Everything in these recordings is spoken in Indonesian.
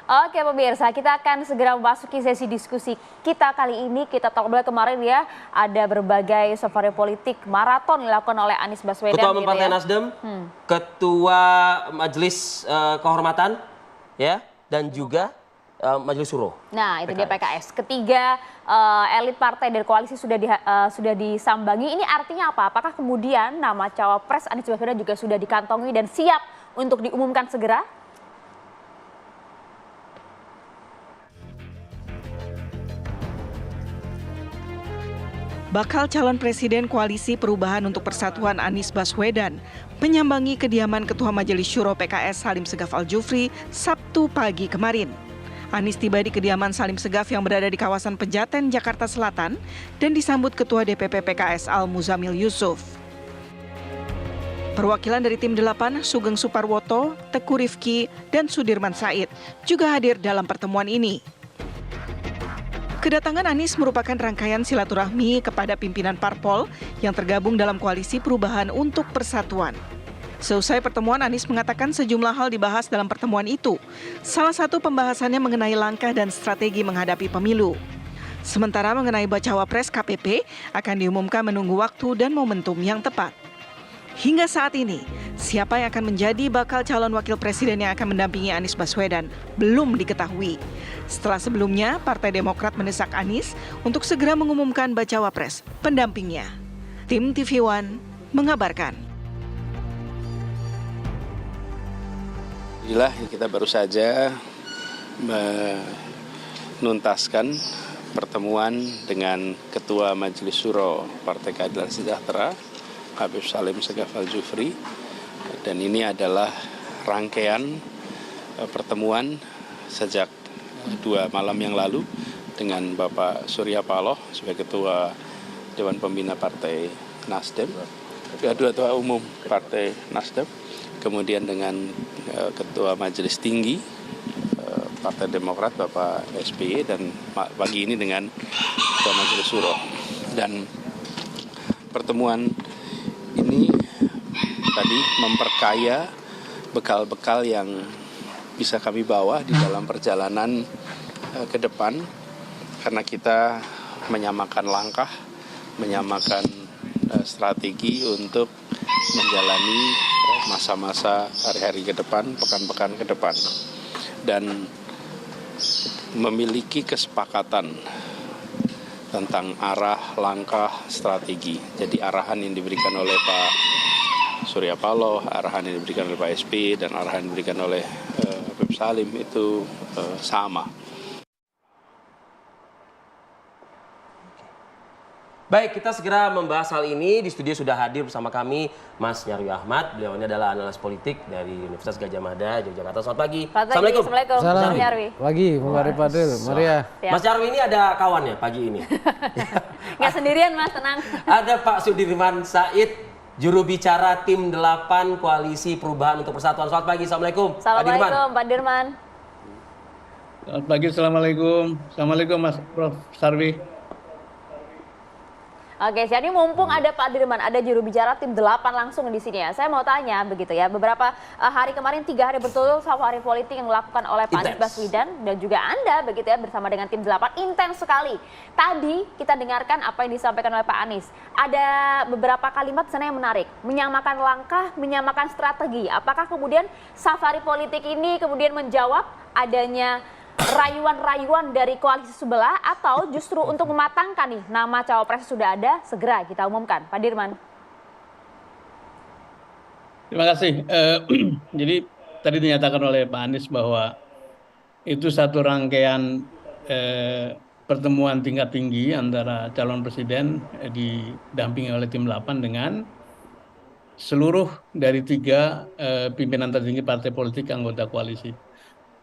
Oke pemirsa, kita akan segera memasuki sesi diskusi kita kali ini. Kita tahu bahwa kemarin ya ada berbagai safari politik maraton dilakukan oleh Anies Baswedan. Ketua Umum gitu Partai ya. Nasdem, Ketua Majelis Kehormatan, ya, dan juga Majelis Suro. Nah itu dia PKS. Ketiga elit partai dari koalisi sudah disambangi. Ini artinya apa? Apakah kemudian nama cawapres Anies Baswedan juga sudah dikantongi dan siap untuk diumumkan segera? Bakal calon presiden Koalisi Perubahan untuk Persatuan Anies Baswedan menyambangi kediaman Ketua Majelis Syuro PKS Salim Segaf Al-Jufri Sabtu pagi kemarin. Anies tiba di kediaman Salim Segaf yang berada di kawasan Pejaten, Jakarta Selatan dan disambut Ketua DPP PKS Al-Muzamil Yusuf. Perwakilan dari tim 8, Sugeng Suparwoto, Teguh Rifki, dan Sudirman Said juga hadir dalam pertemuan ini. Kedatangan Anies merupakan rangkaian silaturahmi kepada pimpinan parpol yang tergabung dalam Koalisi Perubahan untuk Persatuan. Seusai pertemuan, Anies mengatakan sejumlah hal dibahas dalam pertemuan itu. Salah satu pembahasannya mengenai langkah dan strategi menghadapi pemilu. Sementara mengenai bacawa pres KPP akan diumumkan menunggu waktu dan momentum yang tepat. Hingga saat ini, siapa yang akan menjadi bakal calon wakil presiden yang akan mendampingi Anies Baswedan belum diketahui. Setelah sebelumnya, Partai Demokrat mendesak Anies untuk segera mengumumkan bacawa pres pendampingnya. Tim TV One mengabarkan. Alhamdulillah kita baru saja menuntaskan pertemuan dengan Ketua Majelis Syuro Partai Keadilan Sejahtera, Habib Salim Segaf Al-Jufri, dan ini adalah rangkaian pertemuan sejak 2 malam yang lalu dengan Bapak Surya Paloh sebagai Ketua Dewan Pembina Partai Nasdem, Ketua Umum Partai Nasdem, kemudian dengan Ketua Majelis Tinggi Partai Demokrat Bapak SBY, dan pagi ini dengan Ketua Majelis Syuro. Dan pertemuan ini tadi memperkaya bekal-bekal yang bisa kami bawa di dalam perjalanan ke depan, karena kita menyamakan langkah, menyamakan strategi untuk menjalani masa-masa hari-hari ke depan, pekan-pekan ke depan, dan memiliki kesepakatan tentang arah, langkah, strategi. Jadi arahan yang diberikan oleh Pak Surya Paloh, arahan yang diberikan oleh Pak SBY, dan arahan yang diberikan oleh Habib Salim itu sama. Baik, kita segera membahas hal ini. Di studio sudah hadir bersama kami Mas Nyarwi Ahmad. Beliau ini adalah analis politik dari Universitas Gadjah Mada, Yogyakarta. Selamat pagi. Assalamualaikum. Salam. Nyarwi. Pagi, Bung Fadil, Maria. Mas Nyarwi ini ada kawannya pagi ini. Nggak sendirian Mas, tenang. Ada Pak Sudirman Said, juru bicara tim 8 Koalisi Perubahan untuk Persatuan. Selamat pagi. Assalamualaikum. Assalamualaikum Pak Dirman. Selamat pagi, Assalamualaikum. Assalamualaikum Mas Prof. Sarwi. Oke, jadi mumpung ada Pak Dirman, ada juru bicara tim 8 langsung di sini ya. Saya mau tanya begitu ya, beberapa hari kemarin 3 hari berturut safari politik yang dilakukan oleh Pak Anies Baswedan dan juga Anda begitu ya bersama dengan tim 8 intens sekali. Tadi kita dengarkan apa yang disampaikan oleh Pak Anies. Ada beberapa kalimat sana yang menarik, menyamakan langkah, menyamakan strategi. Apakah kemudian safari politik ini kemudian menjawab adanya rayuan-rayuan dari koalisi sebelah, atau justru untuk mematangkan nih nama cawapres sudah ada, segera kita umumkan? Pak Dirman. Terima kasih. Jadi tadi dinyatakan oleh Pak Anies bahwa itu satu rangkaian pertemuan tingkat tinggi antara calon presiden didampingi oleh tim 8 dengan seluruh dari 3 pimpinan tertinggi partai politik anggota koalisi.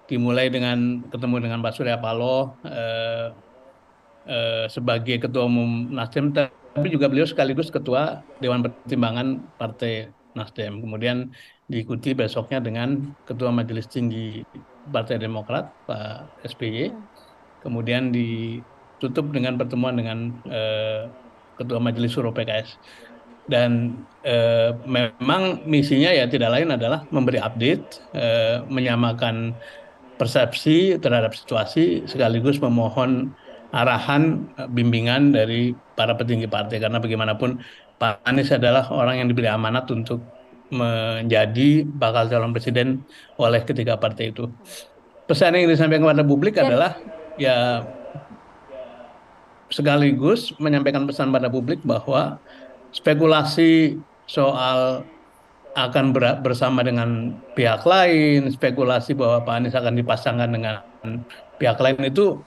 Dimulai dengan ketemu dengan Pak Surya Paloh sebagai Ketua Umum Nasdem, tapi juga beliau sekaligus Ketua Dewan Pertimbangan Partai Nasdem. Kemudian diikuti besoknya dengan Ketua Majelis Tinggi Partai Demokrat, Pak SBY. Kemudian ditutup dengan pertemuan dengan Ketua Majelis Syuro PKS. Dan memang misinya ya tidak lain adalah memberi update, menyamakan persepsi terhadap situasi sekaligus memohon arahan bimbingan dari para petinggi partai karena bagaimanapun Pak Anies adalah orang yang diberi amanat untuk menjadi bakal calon presiden oleh ketiga partai itu. Pesan yang disampaikan kepada publik adalah ya sekaligus menyampaikan pesan pada publik bahwa spekulasi soal akan bersama dengan pihak lain, spekulasi bahwa Pak Anies akan dipasangkan dengan pihak lain itu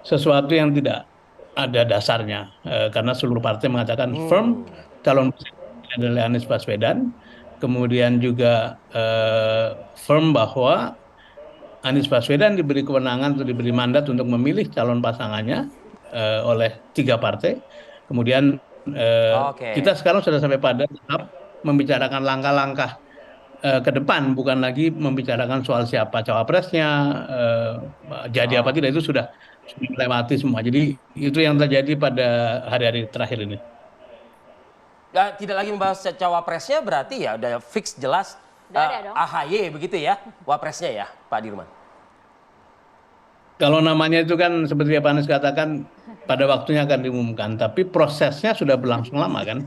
sesuatu yang tidak ada dasarnya. Karena seluruh partai mengatakan firm calon presiden adalah Anies Baswedan, kemudian juga firm bahwa Anies Baswedan diberi kewenangan atau diberi mandat untuk memilih calon pasangannya oleh 3 partai. Kemudian kita sekarang sudah sampai pada tahap membicarakan langkah-langkah ke depan, bukan lagi membicarakan soal siapa cawapresnya, jadi apa tidak, itu sudah melewati semua. Jadi itu yang terjadi pada hari-hari terakhir ini. Tidak lagi membahas cawapresnya, berarti ya udah fix jelas AHY begitu ya, wapresnya ya Pak Dirman. Kalau namanya itu kan seperti Pak Anies katakan pada waktunya akan diumumkan, tapi prosesnya sudah berlangsung lama kan.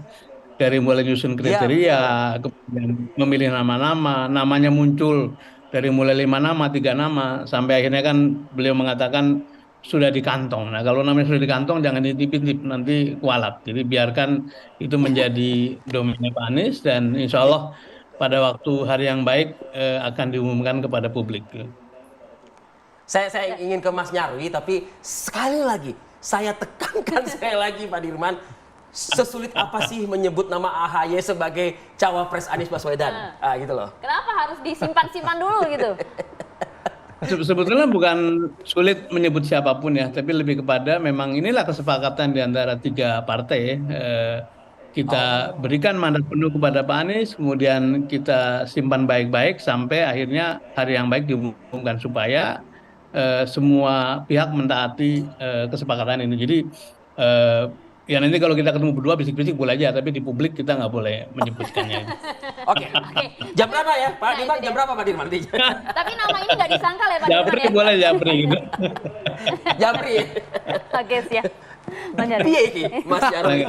Dari mulai nyusun kriteria, kemudian memilih nama-nama, namanya muncul dari mulai 5 nama, 3 nama, sampai akhirnya kan beliau mengatakan sudah di kantong. Nah kalau namanya sudah di kantong jangan ditip-tip, nanti kualat. Jadi biarkan itu menjadi domainnya Pak Anies dan insya Allah pada waktu hari yang baik akan diumumkan kepada publik. Saya ingin ke Mas Nyarwi, tapi sekali lagi saya tekankan sekali lagi Pak Dirman, sesulit apa sih menyebut nama AHY sebagai cawapres Anies Baswedan? Gitu loh. Kenapa harus disimpan-simpan dulu gitu? Sebetulnya bukan sulit menyebut siapapun ya, tapi lebih kepada memang inilah kesepakatan di antara 3 partai. Kita berikan mandat penuh kepada Pak Anies, kemudian kita simpan baik-baik sampai akhirnya hari yang baik diumumkan supaya semua pihak mentaati kesepakatan ini. Jadi ya nanti kalau kita ketemu berdua bisik-bisik boleh aja, tapi di publik kita nggak boleh menyebutkannya. Oke. Jam berapa ya Pak Dirman? Jam berapa Pak Dirman? Tapi nama ini nggak disangkal ya Pak Dirman Japri ya? boleh Japri gitu. Japri. Oke siap. Mas Nyarwi. Piye iki Mas Nyarwi?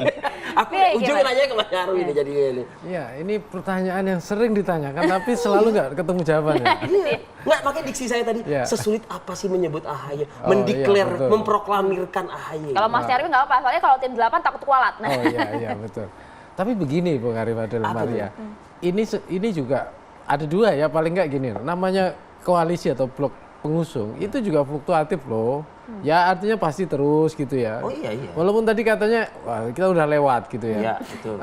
Aku Piye, ujung gimana? nanya ke Mas Nyarwi nih jadi ini. Ya, ini pertanyaan yang sering ditanyakan tapi selalu nggak ketemu jawabannya. Nggak, makanya diksi saya tadi, Ya. sesulit apa sih menyebut AHY? Oh, Mendeklar, iya, betul. memproklamirkan AHY. Kalau Mas Nyarwi nggak apa-apa, soalnya kalau tim 8 takut kualat. Nah. Oh iya betul. Tapi begini Bung Arif Adel Maria, ini juga ada 2 ya paling nggak gini. Namanya koalisi atau blok pengusung itu juga fluktuatif loh. Ya artinya pasti terus gitu ya. Oh iya. Walaupun tadi katanya wah, kita udah lewat gitu ya. Iya, betul.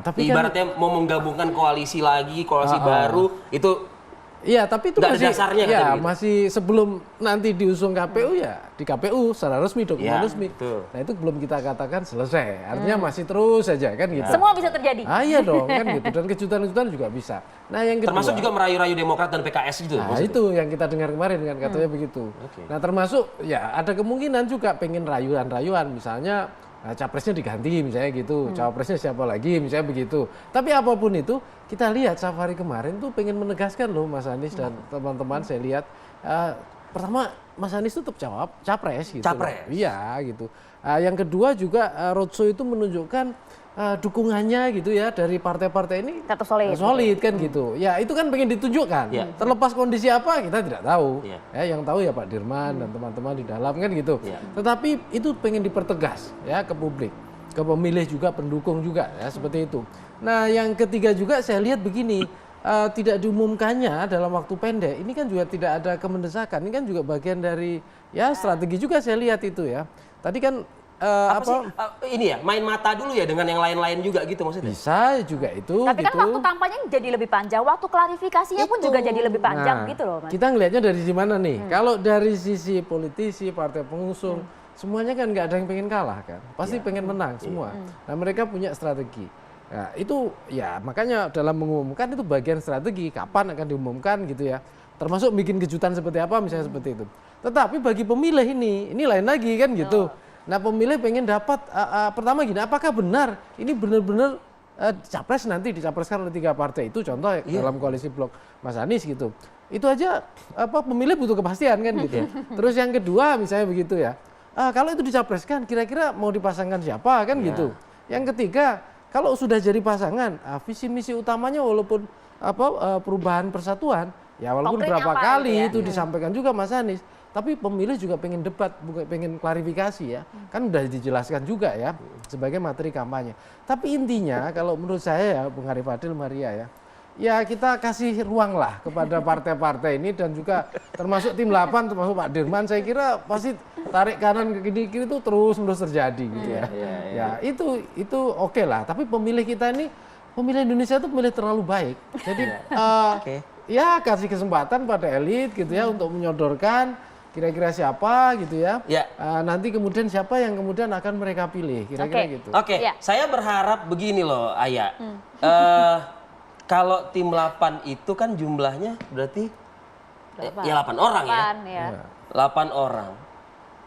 Tapi Ibaratnya mau menggabungkan koalisi lagi, koalisi baru, itu iya, tapi itu nggak ada masih dasarnya, ya kata begitu. masih sebelum nanti diusung KPU ya di KPU secara resmi dokumen Ya, resmi. betul. Nah itu belum kita katakan selesai. Artinya masih terus saja kan gitu. Semua bisa terjadi. Iya dong kan gitu dan kejutan-kejutan juga bisa. Nah yang kedua, termasuk juga merayu-rayu Demokrat dan PKS gitu. nah maksudnya. itu yang kita dengar kemarin kan katanya begitu. Nah termasuk ya ada kemungkinan juga pengen rayuan-rayuan misalnya. Nah, capresnya diganti misalnya gitu, cawapresnya siapa lagi misalnya begitu. Tapi apapun itu, kita lihat safari kemarin tuh pengen menegaskan loh Mas Anies dan teman-teman saya lihat. Pertama Mas Anies tuh tetap capres gitu. Capres. Iya gitu. Yang kedua juga roadshow itu menunjukkan dukungannya gitu ya dari partai-partai ini Tetap solid. solid kan gitu. Ya itu kan pengen ditunjukkan. Ya. Terlepas kondisi apa kita tidak tahu. Ya. Ya yang tahu ya Pak Dirman dan teman-teman di dalam kan gitu. Ya. Tetapi itu pengen dipertegas ya ke publik, ke pemilih juga, pendukung juga ya seperti itu. Nah yang ketiga juga saya lihat begini, tidak diumumkannya dalam waktu pendek. Ini kan juga tidak ada kemendesakan. Ini kan juga bagian dari ya strategi juga saya lihat itu ya. Tadi kan apa sih? Ini ya, main mata dulu ya dengan yang lain-lain juga gitu maksudnya. bisa juga itu. Tapi gitu. kan waktu kampanye jadi lebih panjang, waktu klarifikasinya pun juga jadi lebih panjang gitu loh Mas. Kita ngelihatnya dari mana nih? Kalau dari sisi politisi, partai pengusung, semuanya kan nggak ada yang pengen kalah kan, pasti pengen menang semua. Nah mereka punya strategi. Nah itu ya makanya dalam mengumumkan itu bagian strategi, kapan akan diumumkan gitu ya. Termasuk bikin kejutan seperti apa misalnya seperti itu. Tetapi bagi pemilih ini lain lagi kan gitu. Nah pemilih pengen dapat pertama gini, apakah benar ini benar-benar capres nanti dicapreskan oleh 3 partai itu, contoh dalam koalisi blok Mas Anies gitu. Itu aja pemilih butuh kepastian kan gitu. Terus yang kedua misalnya begitu ya. Kalau itu dicapreskan kira-kira mau dipasangkan siapa kan gitu. Yang ketiga, kalau sudah jadi pasangan, visi misi utamanya walaupun perubahan persatuan, ya walaupun Konkretnya berapa apa kali gitu ya? itu disampaikan juga Mas Anies, tapi pemilih juga pengen debat, bukan pengen klarifikasi ya. Kan udah dijelaskan juga ya sebagai materi kampanye. Tapi intinya kalau menurut saya ya Bung Ari Fadil, Maria ya kita kasih ruang lah kepada partai-partai ini dan juga termasuk tim 8, termasuk Pak Dirman, saya kira pasti tarik kanan ke kiri itu terus-menerus terjadi gitu ya. Ya itu oke lah, tapi pemilih kita ini, pemilih Indonesia itu pemilih terlalu baik. Jadi ya kasih kesempatan pada elit gitu ya untuk menyodorkan kira-kira siapa gitu ya. Nanti kemudian siapa yang kemudian akan mereka pilih kira-kira gitu. Oke, saya berharap begini loh, Aya. Kalau tim 8 itu kan jumlahnya berarti ya 8 orang ya. 8 orang.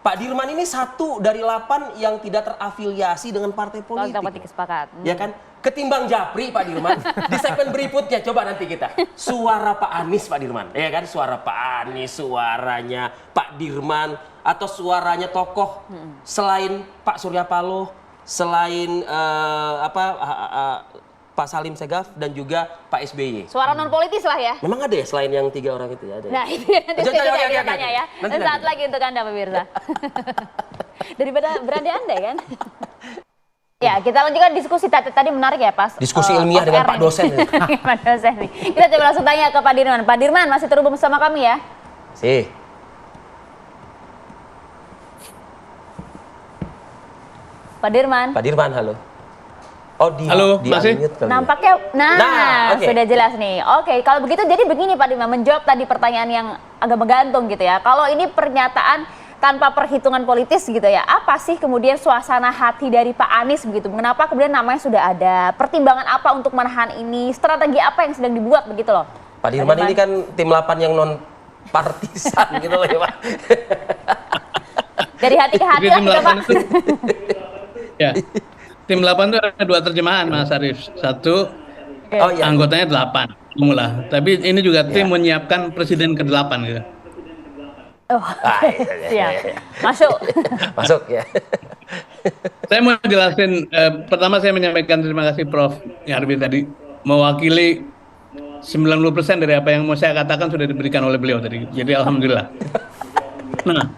Pak Dirman ini 1 dari 8 yang tidak terafiliasi dengan partai politik. Ya kan? Ketimbang Japri Pak Dirman, di segmen berikutnya coba nanti kita suara Pak Anies Pak Dirman, ya kan, suara Pak Anies, suaranya Pak Dirman, atau suaranya tokoh selain Pak Surya Paloh, selain Pak Salim Segaf dan juga Pak SBY. Suara non politis lah ya. Memang ada ya selain yang 3 orang itu ya? Ada. Nah itu ya, nanti kita tanya ya. Dan saat lagi untuk Anda pemirsa. Daripada berandai-andai kan. Ya, kita lanjutkan diskusi tadi menarik ya pas. Diskusi ilmiah dengan Pak dosen. Pak dosen nih. Kita coba langsung tanya ke Pak Dirman. Pak Dirman masih terhubung bersama kami ya? Pak Dirman, halo. Halo, masih? Nampaknya, sudah jelas nih. Oke, kalau begitu jadi begini Pak Dirman, menjawab tadi pertanyaan yang agak menggantung gitu ya. Kalau ini pernyataan tanpa perhitungan politis gitu ya, apa sih kemudian suasana hati dari Pak Anies begitu? Kenapa kemudian namanya sudah ada? Pertimbangan apa untuk menahan ini? Strategi apa yang sedang dibuat begitu loh? Pak Dirman ini kan tim 8 yang non partisan gitu loh ya Pak. Dari hati ke hati lah gitu Pak. Ya, tim 8 itu ada 2 terjemahan Mas Arief. Satu, anggotanya 8 semula. Tapi ini juga tim menyiapkan presiden ke-8 gitu. Siap. Masuk ya. Saya mau jelasin, pertama saya menyampaikan terima kasih Prof. Nyarwi tadi, mewakili 90% dari apa yang mau saya katakan sudah diberikan oleh beliau tadi. Jadi alhamdulillah. Nah,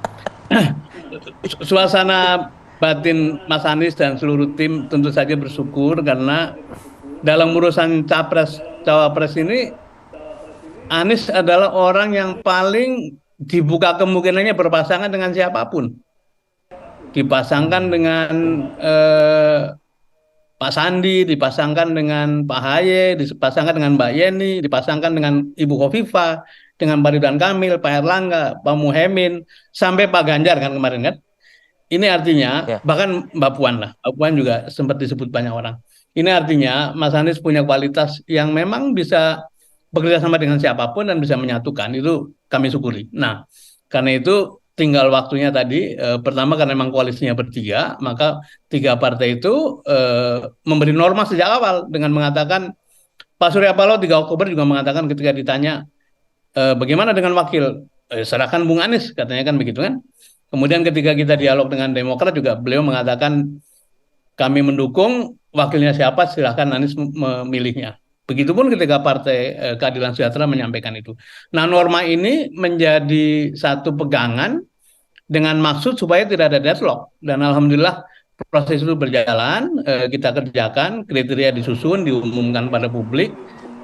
suasana batin Mas Anies dan seluruh tim tentu saja bersyukur karena dalam urusan cawapres ini Anies adalah orang yang paling dibuka kemungkinannya berpasangan dengan siapapun. Dipasangkan dengan Pak Sandi, dipasangkan dengan Pak Haye, dipasangkan dengan Mbak Yeni, dipasangkan dengan Ibu Khofifah, dengan Pak Ridwan Kamil, Pak Erlangga, Pak Muhaimin, sampai Pak Ganjar kan kemarin kan. Ini artinya, bahkan Mbak Puan lah, Mbak Puan juga sempat disebut banyak orang. Ini artinya Mas Anies punya kualitas yang memang bisa bekerja sama dengan siapapun dan bisa menyatukan, itu kami syukuri. Nah, karena itu tinggal waktunya tadi, pertama karena memang koalisinya bertiga, maka 3 partai itu memberi norma sejak awal dengan mengatakan, Pak Surya Paloh 3 Oktober juga mengatakan ketika ditanya, bagaimana dengan wakil, serahkan Bung Anies, katanya kan begitu kan. Kemudian ketika kita dialog dengan Demokrat juga beliau mengatakan, kami mendukung, wakilnya siapa silahkan Anies memilihnya. Begitupun ketika Partai Keadilan Sejahtera menyampaikan itu. Nah, norma ini menjadi satu pegangan dengan maksud supaya tidak ada deadlock. Dan alhamdulillah proses itu berjalan, kita kerjakan, kriteria disusun, diumumkan pada publik,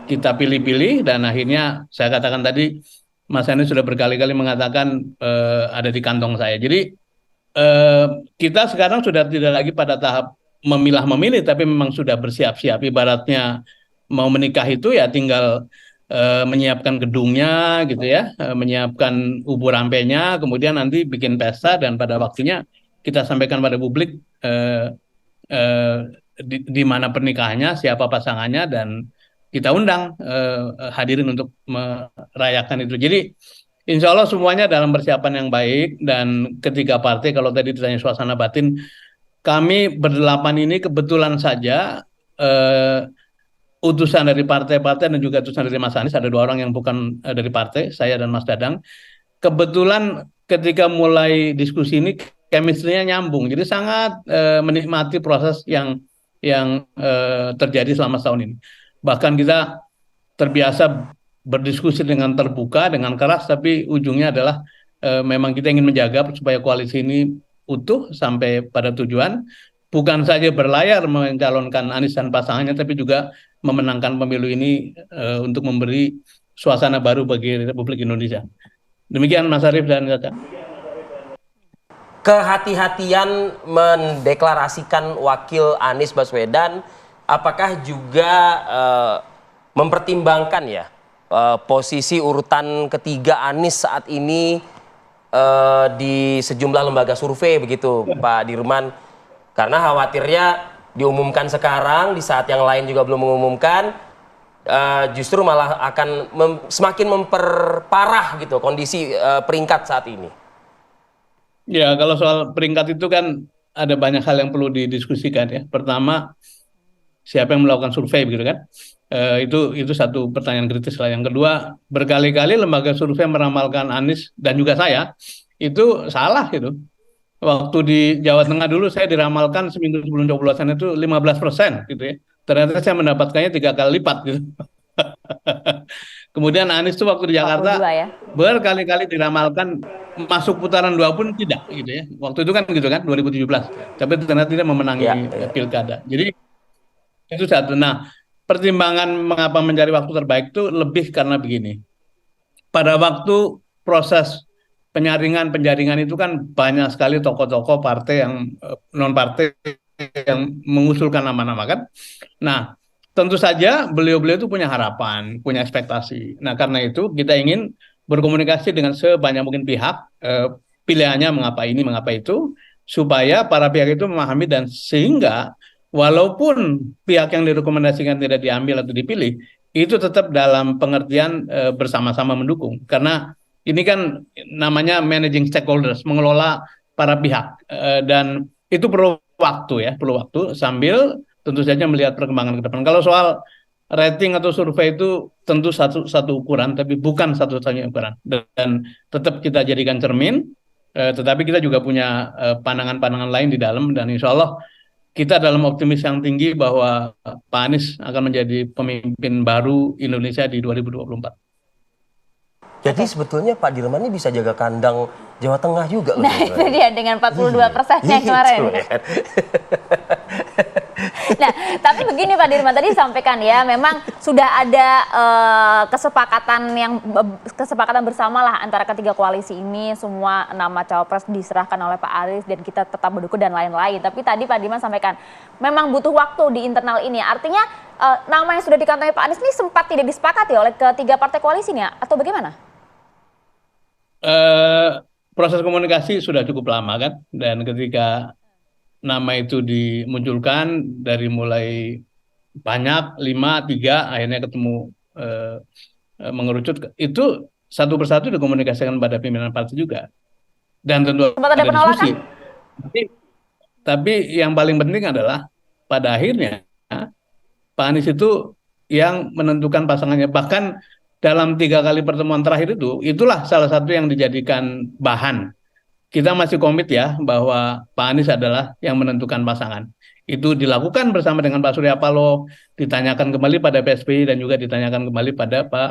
kita pilih-pilih, dan akhirnya saya katakan tadi, Mas Anies sudah berkali-kali mengatakan ada di kantong saya. Jadi kita sekarang sudah tidak lagi pada tahap memilah-memilih, tapi memang sudah bersiap-siap. Ibaratnya mau menikah itu ya tinggal menyiapkan gedungnya gitu ya, menyiapkan ubur rampenya, kemudian nanti bikin pesta dan pada waktunya kita sampaikan pada publik di mana pernikahannya, siapa pasangannya, dan kita undang hadirin untuk merayakan itu. Jadi insya Allah semuanya dalam persiapan yang baik, dan ketiga partai, kalau tadi ditanya suasana batin, kami berdelapan ini kebetulan saja utusan dari partai-partai dan juga utusan dari Mas Anies, ada 2 orang yang bukan dari partai, saya dan Mas Dadang. Kebetulan ketika mulai diskusi ini chemistry-nya nyambung, jadi sangat menikmati proses yang terjadi selama setahun ini. Bahkan kita terbiasa berdiskusi dengan terbuka, dengan keras, tapi ujungnya adalah memang kita ingin menjaga supaya koalisi ini utuh sampai pada tujuan, bukan saja berlayar mencalonkan Anies dan pasangannya, tapi juga memenangkan pemilu ini untuk memberi suasana baru bagi Republik Indonesia. Demikian Mas Arief dan Caca. Kehati-hatian mendeklarasikan wakil Anies Baswedan, apakah juga mempertimbangkan ya posisi urutan ketiga Anies saat ini di sejumlah lembaga survei begitu Pak Dirman? Karena khawatirnya diumumkan sekarang, di saat yang lain juga belum mengumumkan, justru malah akan semakin memperparah gitu kondisi peringkat saat ini. Ya, kalau soal peringkat itu kan ada banyak hal yang perlu didiskusikan ya. Pertama, siapa yang melakukan survei begitu kan? Itu satu pertanyaan kritis lah. Yang kedua, berkali-kali lembaga survei meramalkan Anies dan juga saya itu salah gitu. Waktu di Jawa Tengah dulu saya diramalkan seminggu sebelum coblosan itu 15% gitu ya. Ternyata saya mendapatkannya 3 kali lipat gitu. Kemudian Anies itu waktu di Jakarta ya? berkali-kali diramalkan masuk putaran 2 pun tidak gitu ya. Waktu itu kan gitu kan 2017. Tapi ternyata tidak memenangi pilkada. Jadi itu satu. Nah, pertimbangan mengapa mencari waktu terbaik itu lebih karena begini. Pada waktu proses penjaringan itu kan banyak sekali tokoh-tokoh partai yang non partai yang mengusulkan nama-nama kan. Nah, tentu saja beliau-beliau itu punya harapan, punya ekspektasi. Nah, karena itu kita ingin berkomunikasi dengan sebanyak mungkin pihak, pilihannya mengapa ini, mengapa itu, supaya para pihak itu memahami dan sehingga walaupun pihak yang direkomendasikan tidak diambil atau dipilih, itu tetap dalam pengertian bersama-sama mendukung. Karena ini kan namanya managing stakeholders, mengelola para pihak, dan itu perlu waktu ya, perlu waktu sambil tentu saja melihat perkembangan ke depan. Kalau soal rating atau survei itu tentu satu ukuran, tapi bukan satu-satunya ukuran. Dan tetap kita jadikan cermin, tetapi kita juga punya pandangan-pandangan lain di dalam, dan insya Allah kita dalam optimis yang tinggi bahwa Pak Anies akan menjadi pemimpin baru Indonesia di 2024. Jadi sebetulnya Pak Dirman ini bisa jaga kandang Jawa Tengah juga loh. Nah itu dia dengan 42%-nya kemarin. Nah, tapi begini Pak Dirman, tadi disampaikan ya, memang sudah ada kesepakatan bersama lah antara ketiga koalisi ini, semua nama cawapres diserahkan oleh Pak Anies dan kita tetap mendukung dan lain-lain. Tapi tadi Pak Dirman sampaikan, memang butuh waktu di internal ini. Artinya nama yang sudah dikantongi Pak Anies ini sempat tidak disepakati oleh ketiga partai koalisi ini atau bagaimana? Proses komunikasi sudah cukup lama kan, dan ketika nama itu dimunculkan dari mulai banyak 5, 3 akhirnya ketemu mengerucut, itu satu persatu dikomunikasikan pada pimpinan partai juga, dan tentu sempat ada penolakan. Tapi yang paling penting adalah pada akhirnya Pak Anies itu yang menentukan pasangannya. Bahkan dalam 3 kali pertemuan terakhir itulah salah satu yang dijadikan bahan. Kita masih komit ya bahwa Pak Anies adalah yang menentukan pasangan. Itu dilakukan bersama dengan Pak Surya Paloh, ditanyakan kembali pada PSBY dan juga ditanyakan kembali pada Pak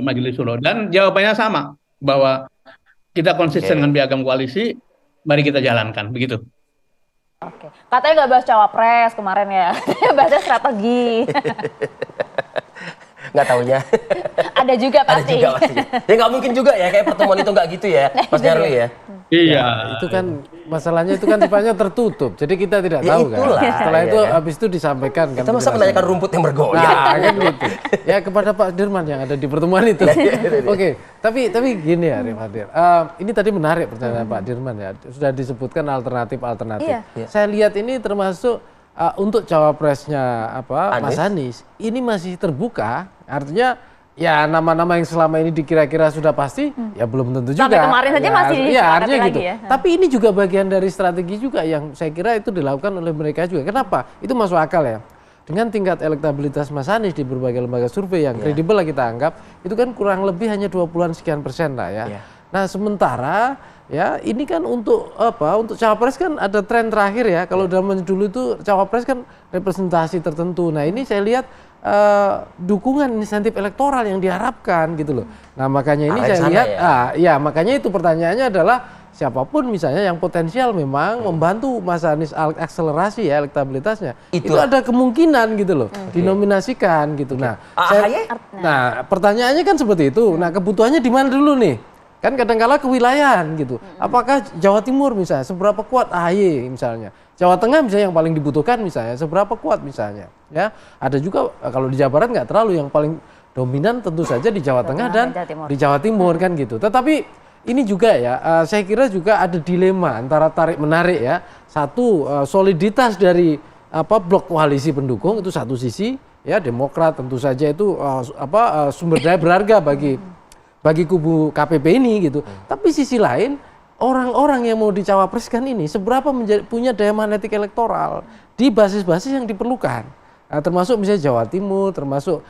Majelis Suro. Dan jawabannya sama, bahwa kita konsisten dengan piagam koalisi, mari kita jalankan, begitu. Oke, katanya nggak bahas cawapres kemarin ya, bahasnya strategi. Nggak taunya. Ada juga pasti. Ada juga pasti. Ya nggak mungkin juga ya kayak pertemuan itu nggak gitu ya, Mas Nyarwi ya. Iya. Itu kan masalahnya itu kan sifatnya tertutup, jadi kita tidak tahu itulah, kan. Setelah itu kan. habis itu disampaikan kan. Kita masa menanyakan rumput yang bergoyang. Nah, kan gitu. Ya kepada Pak Dirman yang ada di pertemuan itu. Oke, tapi gini ya Arif Hadir. Ini tadi menarik pertanyaan Pak Dirman ya. Sudah disebutkan alternatif. Iya. Saya lihat ini termasuk untuk cawapresnya Mas Anies ini masih terbuka, artinya ya nama-nama yang selama ini dikira-kira sudah pasti, ya belum tentu juga. Sampai kemarin saja ya, masih artinya lagi gitu. ya. Tapi ini juga bagian dari strategi juga yang saya kira itu dilakukan oleh mereka juga. Kenapa? Itu masuk akal ya. Dengan tingkat elektabilitas Mas Anies di berbagai lembaga survei yang kredibel lah kita anggap, itu kan kurang lebih hanya 20-an sekian persen lah ya. Nah sementara ya ini kan untuk apa? Untuk cawapres kan ada tren terakhir ya. Kalau zaman dulu itu cawapres kan representasi tertentu. Nah ini saya lihat dukungan insentif elektoral yang diharapkan gitu loh. Nah makanya ini saya lihat, ya makanya itu pertanyaannya adalah siapapun misalnya yang potensial memang membantu Mas Anies akselerasi ya elektabilitasnya, itu ada kemungkinan gitu loh dinominasikan gitu. Nah, nah pertanyaannya kan seperti itu. Nah kebutuhannya di mana dulu nih? Kan kadang-kala kewilayahan gitu. Apakah Jawa Timur misalnya seberapa kuat AHY misalnya? Jawa Tengah misalnya yang paling dibutuhkan misalnya seberapa kuat misalnya? Ya, ada juga kalau di Jawa Barat nggak terlalu, yang paling dominan tentu saja di Jawa Tengah dan di Jawa Timur kan gitu. Tetapi ini juga ya, saya kira juga ada dilema antara tarik menarik ya. Satu soliditas dari blok koalisi pendukung itu satu sisi ya, Demokrat tentu saja itu sumber daya berharga bagi kubu KPP ini gitu. Tapi sisi lain orang-orang yang mau dicawapreskan ini seberapa punya daya magnetik elektoral di basis-basis yang diperlukan. Termasuk misalnya Jawa Timur, termasuk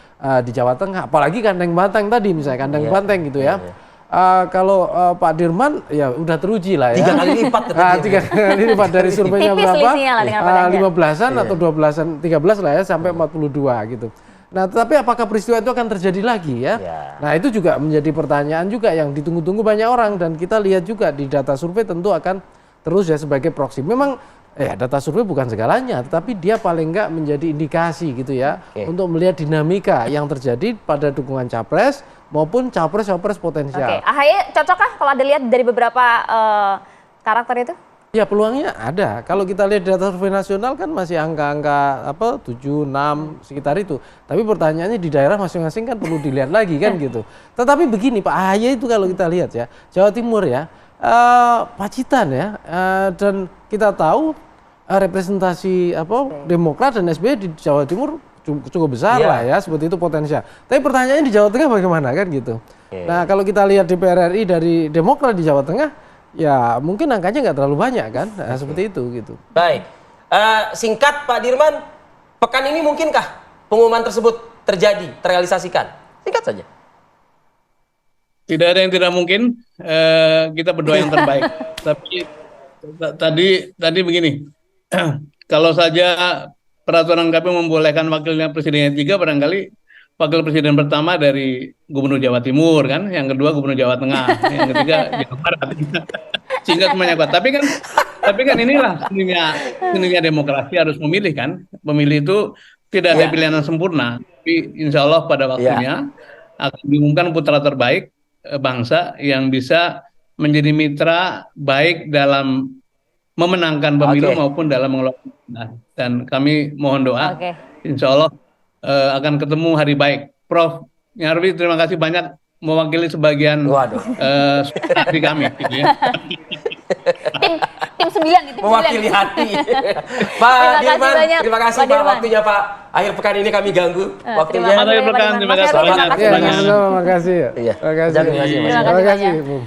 di Jawa Tengah, apalagi Kandang Banteng tadi misalnya, Kandang Banteng gitu ya. Kalau Pak Dirman ya udah teruji lah ya. 3 kali lipat. 3 kali lipat dari surveinya berapa? 15-an Iya. atau 12-an, 13 lah ya sampai 42 gitu. Nah, tetapi apakah peristiwa itu akan terjadi lagi ya? Nah, itu juga menjadi pertanyaan juga yang ditunggu-tunggu banyak orang, dan kita lihat juga di data survei tentu akan terus ya sebagai proksi. Memang data survei bukan segalanya, tetapi dia paling enggak menjadi indikasi gitu ya untuk melihat dinamika yang terjadi pada dukungan capres maupun capres-capres potensial. AHY cocokkah kalau ada lihat dari beberapa karakter itu? Ya peluangnya ada. Kalau kita lihat data survei nasional kan masih angka-angka 7, 6 sekitar itu. Tapi pertanyaannya di daerah masing-masing kan perlu dilihat lagi kan gitu. Tetapi begini Pak AHY itu kalau kita lihat ya, Jawa Timur ya, Pacitan ya, dan kita tahu representasi Demokrat dan SBY di Jawa Timur cukup besar lah ya, seperti itu potensial. Tapi pertanyaannya di Jawa Tengah bagaimana kan gitu. Nah kalau kita lihat DPR RI dari Demokrat di Jawa Tengah, ya mungkin angkanya nggak terlalu banyak kan, seperti itu gitu. Baik, singkat Pak Dirman, pekan ini mungkinkah pengumuman tersebut terrealisasikan? Singkat saja. Tidak ada yang tidak mungkin, kita berdoa yang terbaik. Tapi tadi begini, kalau saja peraturan KPU membolehkan wakilnya presidennya 3, barangkali wakil presiden pertama dari Gubernur Jawa Timur kan, yang kedua Gubernur Jawa Tengah, yang ketiga Jawa Barat. Sehingga semuanya kuat. Tapi kan inilah seninya demokrasi, harus memilih kan. Pemilih itu tidak ada pilihan yang sempurna. Tapi insya Allah pada waktunya akan diumumkan putra terbaik bangsa yang bisa menjadi mitra baik dalam memenangkan pemilu maupun dalam mengelola. Dan kami mohon doa, insya Allah akan ketemu hari baik. Prof. Nyarwi, terima kasih banyak mewakili sebagian di kami. Gitu ya. Tim 9 gitu. Mewakili hati. Pak Dirman, terima kasih Pak waktunya Pak. Akhir pekan ini kami ganggu waktunya. Akhir pekan, terima kasih banyak. Terima kasih. Iya. Terima kasih. Terima kasih.